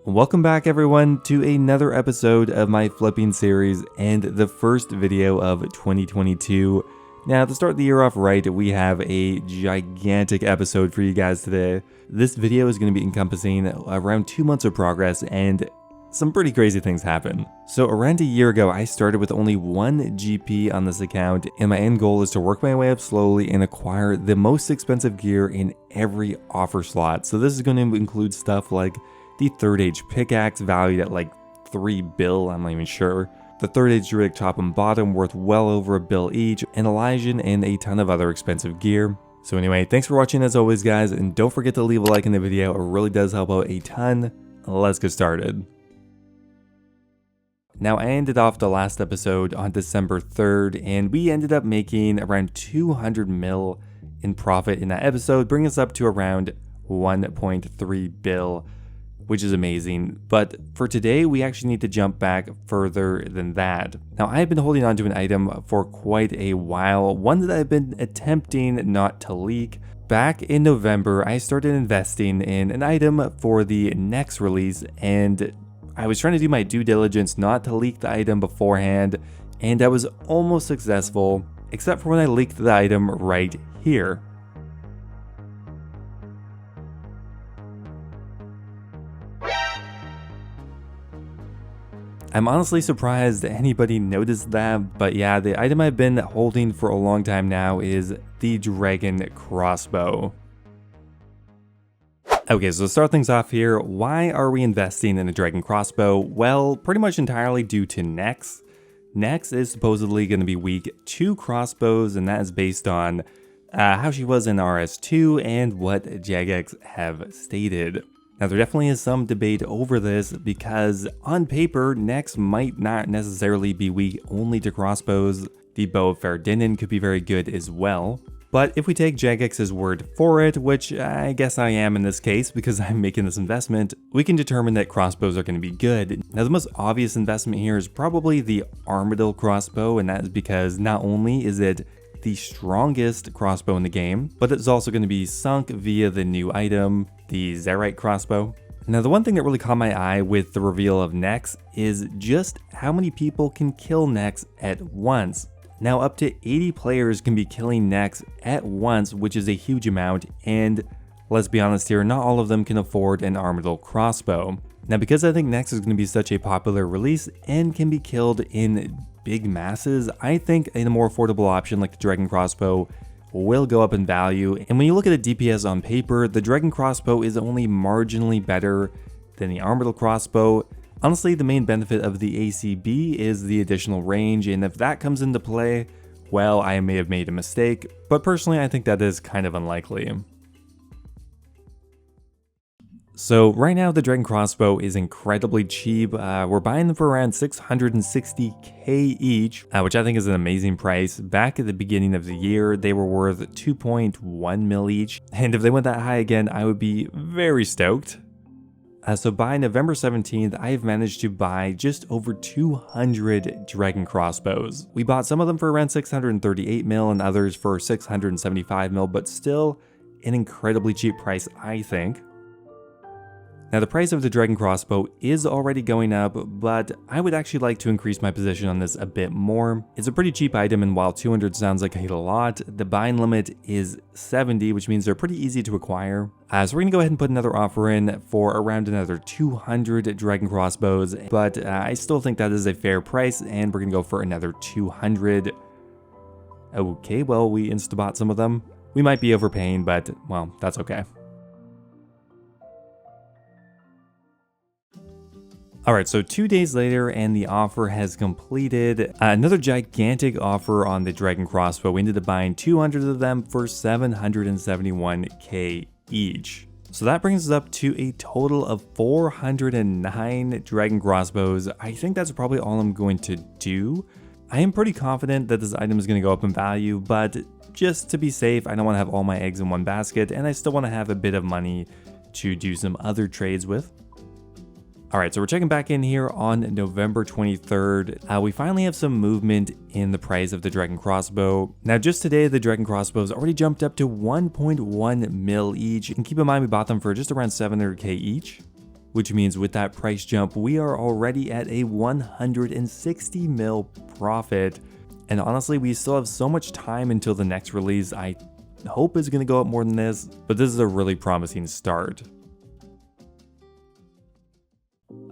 Welcome back everyone to another episode of my flipping series and the first video of 2022. Now to start the year off right, we have a gigantic episode for you guys today. This video is going to be encompassing around 2 months of progress and some pretty crazy things happen. So around a year ago, I started with only 1 GP on this account, and my end goal is to work my way up slowly and acquire the most expensive gear in every offer slot. So this is going to include stuff like the 3rd Age pickaxe valued at like 3 bill, I'm not even sure. The 3rd Age druidic top and bottom worth well over $1 bill each, and Elysian and a ton of other expensive gear. So anyway, thanks for watching as always guys, and don't forget to leave a like in the video, it really does help out a ton. Let's get started. Now I ended off the last episode on December 3rd, and we ended up making around 200 mil in profit in that episode, bringing us up to around 1.3 bill. Which is amazing, but for today we actually need to jump back further than that. Now I've been holding on to an item for quite a while, one that I've been attempting not to leak. Back in November I started investing in an item for the next release, and I was trying to do my due diligence not to leak the item beforehand, and I was almost successful, except for when I leaked the item right here. I'm honestly surprised anybody noticed that, but yeah, the item I've been holding for a long time now is the dragon crossbow. Okay, so to start things off here, why are we investing in a dragon crossbow? Well, pretty much entirely due to Nex. Nex is supposedly going to be weak to crossbows, and that is based on how she was in RS2 and what Jagex have stated. Now there definitely is some debate over this because on paper, Nex might not necessarily be weak only to crossbows. The bow of Faerell could be very good as well. But if we take Jagex's word for it, which I guess I am in this case because I'm making this investment, we can determine that crossbows are going to be good. Now the most obvious investment here is probably the Armadillo crossbow, and that is because not only is it the strongest crossbow in the game, but it's also going to be sunk via the new item, the Zerite crossbow. Now the one thing that really caught my eye with the reveal of Nex is just how many people can kill Nex at once. Now up to 80 players can be killing Nex at once, which is a huge amount, and let's be honest here, not all of them can afford an Armadillo crossbow. Now because I think Nex is going to be such a popular release and can be killed in big masses, I think a more affordable option like the dragon crossbow will go up in value. And when you look at the DPS on paper, the dragon crossbow is only marginally better than the Armadillo crossbow. Honestly, the main benefit of the ACB is the additional range, and if that comes into play, well, I may have made a mistake, but personally I think that is kind of unlikely. So right now the dragon crossbow is incredibly cheap. We're buying them for around 660k each, which I think is an amazing price. Back at the beginning of the year, they were worth 2.1 mil each, and if they went that high again, I would be very stoked. So by November 17th, I have managed to buy just over 200 dragon crossbows. We bought some of them for around 638 mil and others for 675 mil, but still an incredibly cheap price, I think. Now the price of the dragon crossbow is already going up, but I would actually like to increase my position on this a bit more. It's a pretty cheap item, and while 200 sounds like a lot, the buying limit is 70, which means they're pretty easy to acquire. So we're gonna go ahead and put another offer in for around another 200 dragon crossbows, but I still think that is a fair price, and we're gonna go for another 200. Okay, well, we insta-bought some of them. We might be overpaying, but well, that's okay. Alright, so 2 days later and the offer has completed. Another gigantic offer on the dragon crossbow. We ended up buying 200 of them for 771k each. So that brings us up to a total of 409 dragon crossbows. I think that's probably all I'm going to do. I am pretty confident that this item is going to go up in value, but just to be safe, I don't want to have all my eggs in one basket, and I still want to have a bit of money to do some other trades with. Alright, so we're checking back in here on November 23rd. We finally have some movement in the price of the dragon crossbow. Now just today, the dragon crossbows already jumped up to 1.1 mil each. And keep in mind, we bought them for just around 700k each. which means with that price jump, we are already at a 160 mil profit. And honestly, we still have so much time until the next release. I hope it's going to go up more than this, but this is a really promising start.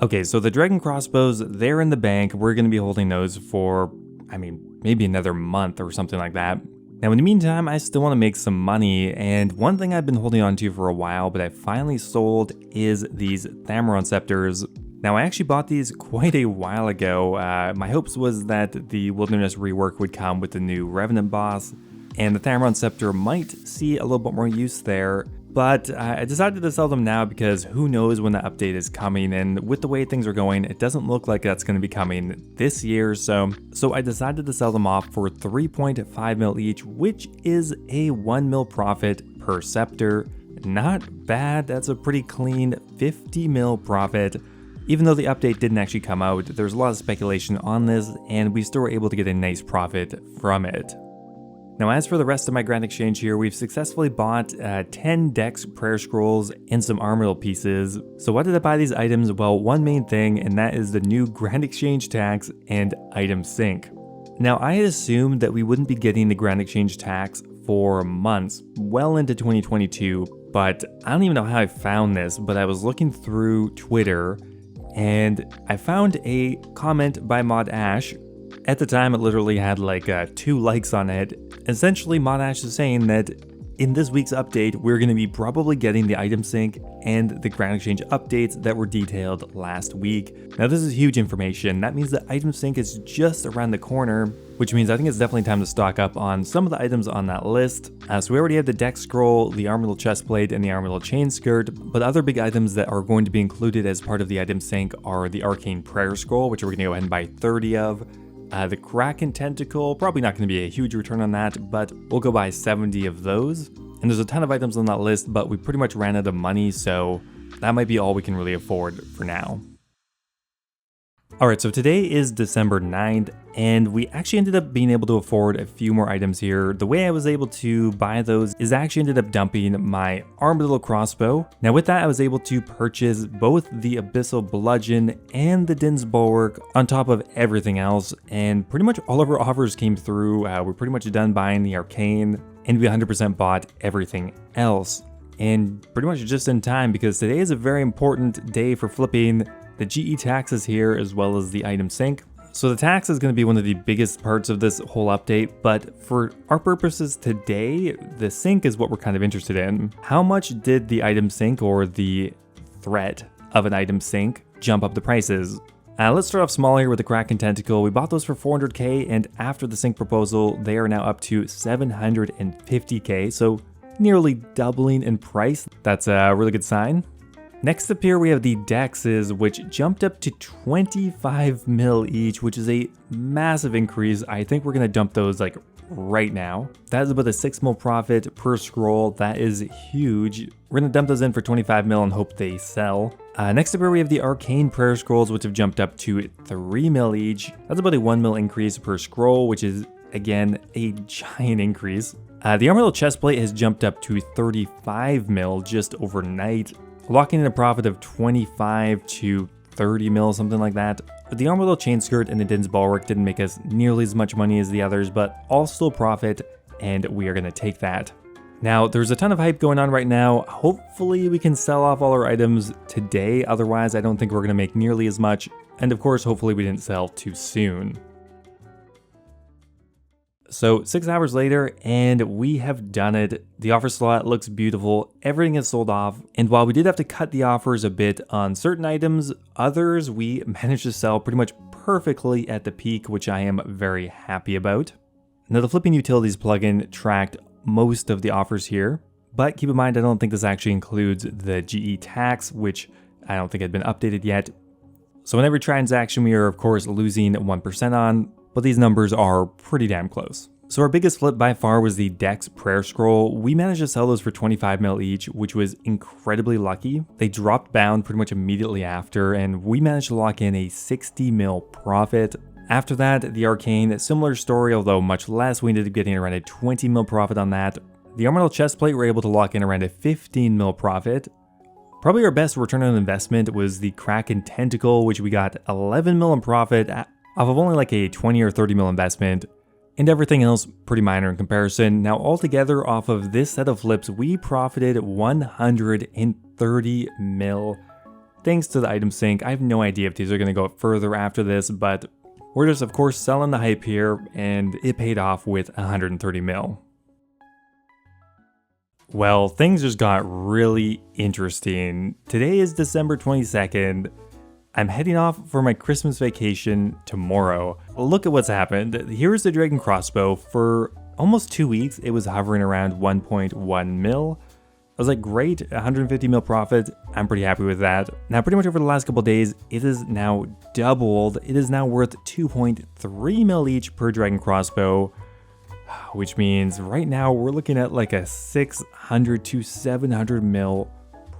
Okay, so the dragon crossbows, they're in the bank. We're going to be holding those for, maybe another month or something like that. Now, in the meantime, I still want to make some money, and one thing I've been holding on to for a while, but I finally sold, is these Thamron scepters. Now, I actually bought these quite a while ago. My hopes was that the Wilderness rework would come with the new Revenant boss, and the Thamron scepter might see a little bit more use there. But I decided to sell them now because who knows when the update is coming, and with the way things are going, it doesn't look like that's going to be coming this year. So I decided to sell them off for 3.5 mil each, which is a 1 mil profit per scepter. Not bad. That's a pretty clean 50 mil profit. Even though the update didn't actually come out, there's a lot of speculation on this, and we still were able to get a nice profit from it. Now, as for the rest of my Grand Exchange here, we've successfully bought 10 Dex Prayer Scrolls and some Armorial pieces. So why did I buy these items? Well, one main thing, and that is the new Grand Exchange tax and item sync. Now, I had assumed that we wouldn't be getting the Grand Exchange tax for months, well into 2022, but I don't even know how I found this, but I was looking through Twitter, and I found a comment by Mod Ash. At the time, it literally had like 2 likes on it. Essentially, Mod Ash is saying that in this week's update, we're going to be probably getting the item sync and the Grand Exchange updates that were detailed last week. Now, this is huge information. That means that item sync is just around the corner, which means I think it's definitely time to stock up on some of the items on that list. So we already have the Dex Scroll, the Armorial Chestplate, and the Armorial Chain Skirt, but other big items that are going to be included as part of the item sync are the Arcane Prayer Scroll, which we're going to go ahead and buy 30 of. The Kraken Tentacle, probably not going to be a huge return on that, but we'll go buy 70 of those. And there's a ton of items on that list, but we pretty much ran out of money, so that might be all we can really afford for now. Alright, so today is December 9th, and we actually ended up being able to afford a few more items here. The way I was able to buy those is I actually ended up dumping my Armadillo crossbow. Now with that, I was able to purchase both the Abyssal Bludgeon and the Din's Bulwark on top of everything else, and pretty much all of our offers came through. We're pretty much done buying the Arcane, and we 100% bought everything else. And pretty much just in time, because today is a very important day for flipping. The GE tax is here, as well as the item sync. So the tax is going to be one of the biggest parts of this whole update, but for our purposes today, the sync is what we're kind of interested in. How much did the item sync, or the threat of an item sync, jump up the prices? Let's start off small here with the Kraken Tentacle. We bought those for 400k, and after the sync proposal, they are now up to 750k, so nearly doubling in price. That's a really good sign. Next up here, we have the Dexes, which jumped up to 25 mil each, which is a massive increase. I think we're going to dump those like right now. That is about a 6 mil profit per scroll. That is huge. We're going to dump those in for 25 mil and hope they sell. Next up here, we have the Arcane Prayer Scrolls, which have jumped up to 3 mil each. That's about a 1 mil increase per scroll, which is, again, a giant increase. The Armorial Chestplate has jumped up to 35 mil just overnight, locking in a profit of 25 to 30 mil, something like that. The Armorial Chain Skirt and the Din's Bulwark didn't make us nearly as much money as the others, but all still profit, and we are going to take that. Now, there's a ton of hype going on right now. Hopefully we can sell off all our items today, otherwise I don't think we're going to make nearly as much, and of course, hopefully we didn't sell too soon. So 6 hours later, and we have done it. The offer slot looks beautiful, everything is sold off, and while we did have to cut the offers a bit on certain items, others we managed to sell pretty much perfectly at the peak, which I am very happy about. Now the Flipping Utilities plugin tracked most of the offers here, but keep in mind I don't think this actually includes the GE tax, which I don't think had been updated yet. So in every transaction we are of course losing 1% on, but these numbers are pretty damn close. So our biggest flip by far was the Dex Prayer Scroll. We managed to sell those for 25 mil each, which was incredibly lucky. They dropped bound pretty much immediately after, and we managed to lock in a 60 mil profit. After that, the Arcane, similar story, although much less. We ended up getting around a 20 mil profit on that. The Armorial Chestplate were able to lock in around a 15 mil profit. Probably our best return on investment was the Kraken Tentacle, which we got 11 mil in profit off of only like a 20 or 30 mil investment, and everything else pretty minor in comparison. Now altogether off of this set of flips, we profited 130 mil thanks to the item sync. I have no idea if these are going to go up further after this, but we're just of course selling the hype here, and it paid off with 130 mil. Well, things just got really interesting. Today is December 22nd. I'm heading off for my Christmas vacation tomorrow. Look at what's happened. Here's the Dragon Crossbow. For almost 2 weeks, it was hovering around 1.1 mil. I was like, great, 150 mil profit. I'm pretty happy with that. Now, pretty much over the last couple days, it is now doubled. It is now worth 2.3 mil each per Dragon Crossbow, which means right now we're looking at like a 600 to 700 mil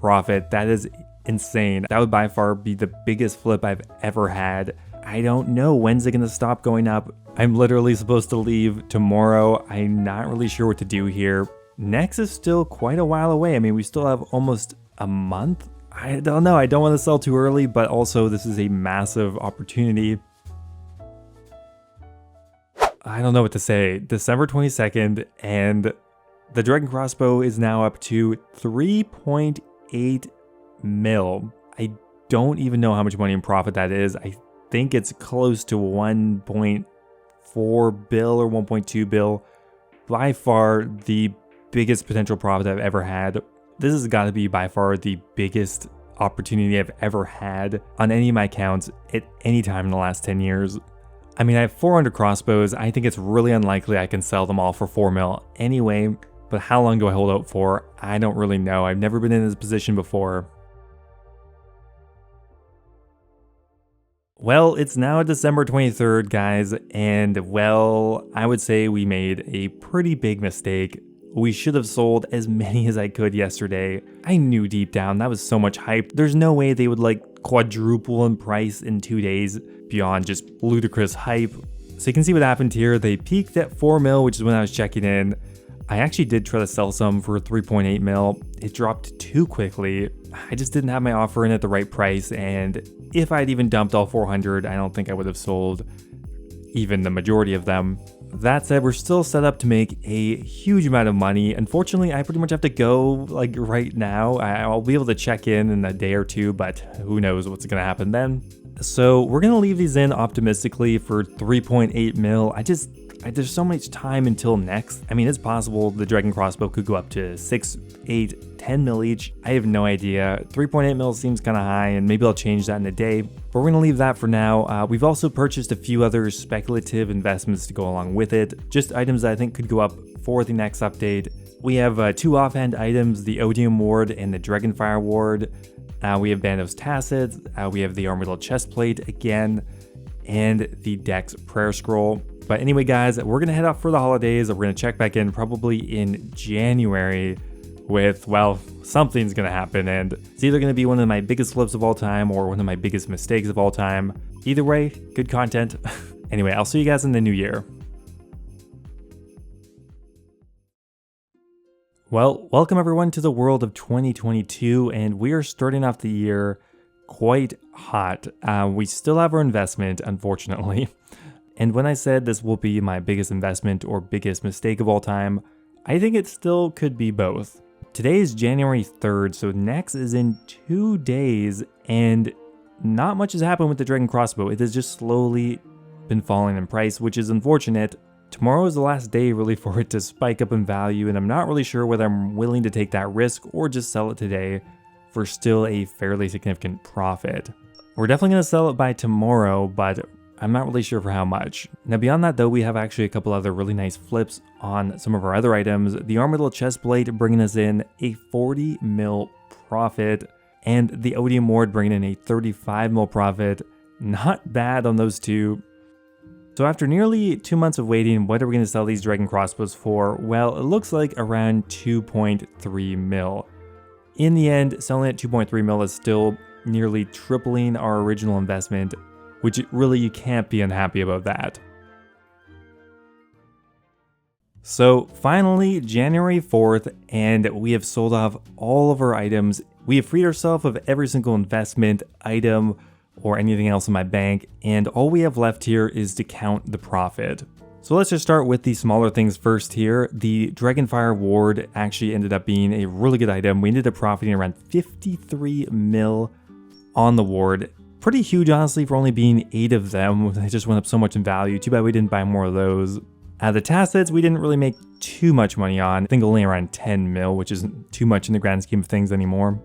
profit. That is insane. That would by far be the biggest flip I've ever had. I don't know, when's it gonna stop going up? I'm literally supposed to leave tomorrow. I'm not really sure what to do here. Next is still quite a while away. I mean, we still have almost a month. I don't know, I don't want to sell too early, but also this is a massive opportunity. I don't know what to say. December 22nd, and the Dragon Crossbow is now up to 3.8 mil. I don't even know how much money in profit that is. I think it's close to 1.4 bill or 1.2 bill. By far the biggest potential profit I've ever had. This has got to be by far the biggest opportunity I've ever had on any of my accounts at any time in the last 10 years. I mean, I have 400 crossbows. I think it's really unlikely I can sell them all for 4 mil anyway, but how long do I hold out for? I don't really know. I've never been in this position before. Well, it's now December 23rd, guys, and well, I would say we made a pretty big mistake. We should have sold as many as I could yesterday. I knew deep down that was so much hype. There's no way they would like quadruple in price in 2 days beyond just ludicrous hype. So you can see what happened here. They peaked at 4 mil, which is when I was checking in. I actually did try to sell some for 3.8 mil. It dropped too quickly. I just didn't have my offer in at the right price, and if I'd even dumped all 400, I don't think I would have sold even the majority of them. That said, we're still set up to make a huge amount of money. Unfortunately, I pretty much have to go like right now. I'll be able to check in a day or two, but who knows what's gonna happen then. So we're gonna leave these in optimistically for 3.8 mil. There's so much time until next. I mean, it's possible the Dragon Crossbow could go up to 6, 8, 10 mil each. I have no idea. 3.8 mil seems kind of high, and maybe I'll change that in a day. But we're gonna leave that for now. We've also purchased a few other speculative investments to go along with it. Just items that I think could go up for the next update. We have 2 offhand items, the Odium Ward and the Dragonfire Ward. We have Bandos Tacit. We have the Orbital Chestplate again, and the Dex Prayer Scroll. But anyway, guys, we're going to head off for the holidays. We're going to check back in probably in January with, well, something's going to happen. And it's either going to be one of my biggest flips of all time or one of my biggest mistakes of all time. Either way, good content. Anyway, I'll see you guys in the new year. Well, welcome everyone to the world of 2022. And we are starting off the year quite hot. We still have our investment, unfortunately. And when I said this will be my biggest investment or biggest mistake of all time, I think it still could be both. Today is January 3rd, so next is in 2 days, and not much has happened with the Dragon Crossbow. It has just slowly been falling in price, which is unfortunate. Tomorrow is the last day really for it to spike up in value, and I'm not really sure whether I'm willing to take that risk or just sell it today for still a fairly significant profit. We're definitely going to sell it by tomorrow, but I'm not really sure for how much. Now beyond that though, we have actually a couple other really nice flips on some of our other items. The Orbital Chestplate bringing us in a 40 mil profit, and the Odium Ward bringing in a 35 mil profit. Not bad on those two. So after nearly 2 months of waiting, what are we going to sell these Dragon Crossbows for? Well, it looks like around 2.3 mil. In the end, selling at 2.3 mil is still nearly tripling our original investment, which really you can't be unhappy about that. So finally, January 4th, and we have sold off all of our items We have freed ourselves of every single investment, item, or anything else in my bank, and all we have left here is to count the profit. So let's just start with the smaller things first here. The Dragonfire Ward actually ended up being a really good item. We ended up profiting around 53 mil on the ward. Pretty huge, honestly, for only being 8 of them. They just went up so much in value. Too bad we didn't buy more of those. The Tacets, we didn't really make too much money on. I think only around 10 mil, which isn't too much in the grand scheme of things anymore.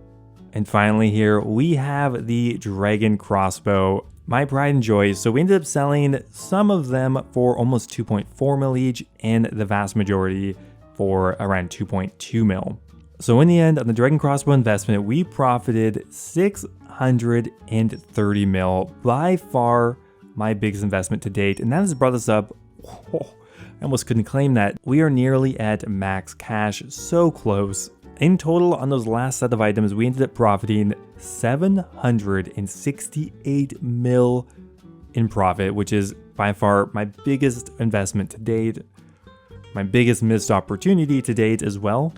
And finally here, we have the Dragon Crossbow. My pride and joy. So we ended up selling some of them for almost 2.4 mil each, and the vast majority for around 2.2 mil. So in the end, on the Dragon Crossbow investment, we profited 630 mil, by far my biggest investment to date. And that has brought us up, I almost couldn't claim that. We are nearly at max cash, so close. In total, on those last set of items, we ended up profiting 768 mil in profit, which is by far my biggest investment to date, my biggest missed opportunity to date as well.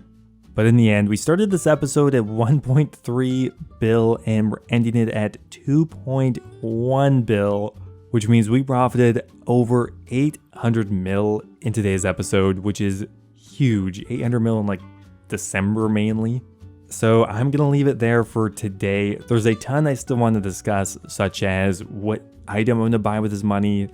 But in the end, we started this episode at 1.3 bill and we're ending it at 2.1 bill, which means we profited over 800 mil in today's episode, which is huge. 800 mil in like December mainly. So I'm gonna leave it there for today. There's a ton I still want to discuss, such as what item I'm gonna buy with this money.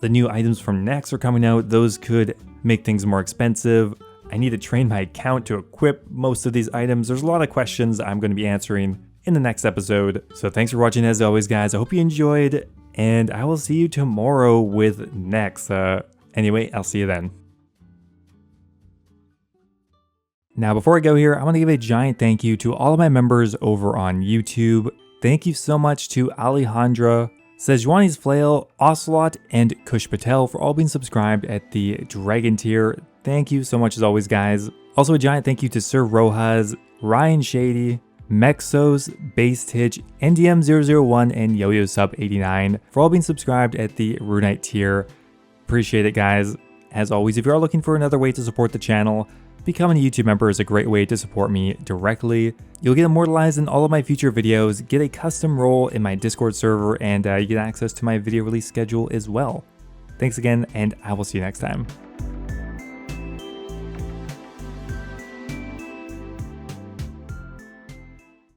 The new items from Next are coming out. Those could make things more expensive. I need to train my account to equip most of these items. There's a lot of questions I'm gonna be answering in the next episode. So thanks for watching as always, guys. I hope you enjoyed, and I will see you tomorrow with Next. Anyway, I'll see you then. Now, before I go here, I want to give a giant thank you to all of my members over on YouTube. Thank you so much to Alejandra, Sejuani's Flail, Ocelot, and Kush Patel for all being subscribed at the Dragon tier. Thank you so much as always, guys. Also, a giant thank you to Sir Rojas, Ryan Shady, Mexose, Base Titch, NDM001, and Yo-Yo Sub 89 for all being subscribed at the Runite tier. Appreciate it, guys. As always, if you are looking for another way to support the channel, becoming a YouTube member is a great way to support me directly. You'll get immortalized in all of my future videos, get a custom role in my Discord server, and you get access to my video release schedule as well. Thanks again, and I will see you next time.